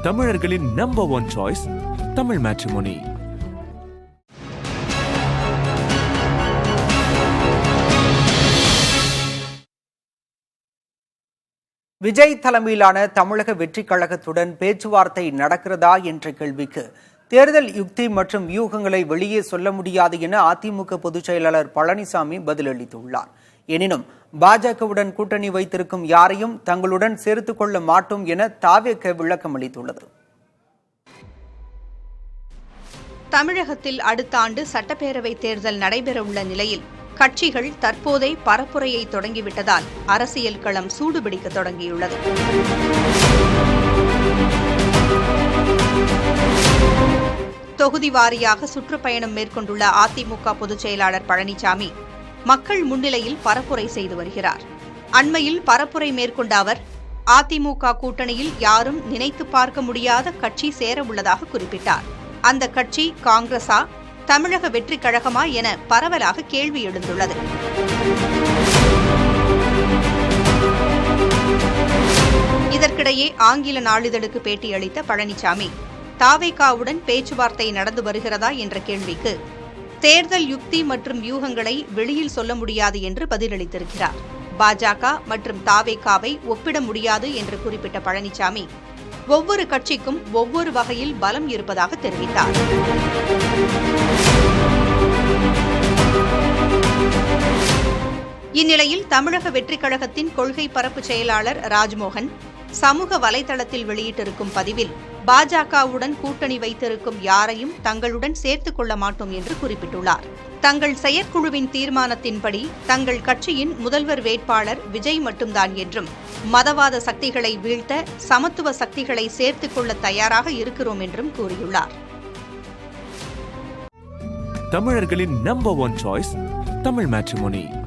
தமிழர்களின் number 1 choice Tamil matrimony. Vijay தலைமையிலான தமிழக வெற்றி கழகத்துடன் பேச்சுவார்த்தை நடக்கிறதா என்ற கேள்விக்கு தேர்தல் யுக்தி மற்றும் வியூகங்களை வெளியே சொல்ல முடியாது என அதிமுக பொதுச் செயலாளர் பழனிசாமி பதிலளித்துள்ளார். எனினும் பாஜகவுடன் கூட்டணி வைத்திருக்கும் யாரையும் தங்களுடன் சேர்த்துக் கொள்ள மாட்டோம் என தாவேக விளக்கம் அளித்துள்ளது. தமிழகத்தில் அடுத்த ஆண்டு சட்டப்பேரவை தேர்தல் நடைபெறவுள்ள நிலையில் கட்சிகள் தற்போதே பரப்புரையை தொடங்கிவிட்டதால் அரசியல் களம் சூடுபிடிக்க தொடங்கியுள்ளது. தொகுதி வாரியாக சுற்றுப்பயணம் மேற்கொண்டுள்ள அதிமுக பொதுச் செயலாளர் பழனிசாமி மக்கள் முன்னிலையில் பரப்புரை செய்து வருகிறார். அண்மையில் பரப்புரை மேற்கொண்ட அவர் அதிமுக கூட்டணியில் யாரும் நினைத்து பார்க்க முடியாத கட்சி சேரவுள்ளதாக குறிப்பிட்டார். அந்த கட்சி காங்கிரஸா, தமிழக வெற்றி கழகமா என பரவலாக கேள்வி எழுந்துள்ளது. இதற்கிடையே ஆங்கில நாளிதழுக்கு பேட்டியளித்த பழனிசாமி தாவேகாவுடன் பேச்சுவார்த்தை நடந்து வருகிறதா என்ற கேள்விக்கு தேர்தல் யுக்தி மற்றும் வியூகங்களை வெளியில் சொல்ல முடியாது என்று பதிலளித்திருக்கிறார். பாஜக மற்றும் தாவேகாவை ஒப்பிட முடியாது என்று குறிப்பிட்ட பழனிசாமி ஒவ்வொரு கட்சிக்கும் ஒவ்வொரு வகையில் பலம் இருப்பதாக தெரிவித்தார். இந்நிலையில் தமிழக வெற்றிக் கழகத்தின் கொள்கை பரப்பு செயலாளர் ராஜ்மோகன் சமூக வலைதளத்தில் வெளியிட்டிருக்கும் பதிவில் பாஜகவுடன் கூட்டணி வைத்திருக்கும் யாரையும் தங்களுடன் சேர்த்துக் கொள்ள மாட்டோம் என்று குறிப்பிட்டுள்ளார். தங்கள் செயற்குழுவின் தீர்மானத்தின்படி தங்கள் கட்சியின் முதல்வர் வேட்பாளர் விஜய் மட்டும்தான் என்றும் மதவாத சக்திகளை வீழ்த்த சமத்துவ சக்திகளை சேர்த்துக் கொள்ள தயாராக இருக்கிறோம் என்றும் கூறியுள்ளார். தமிழர்களின் நம்பர் 1 சாய்ஸ் தமிழ் மேட்ரிமோனி.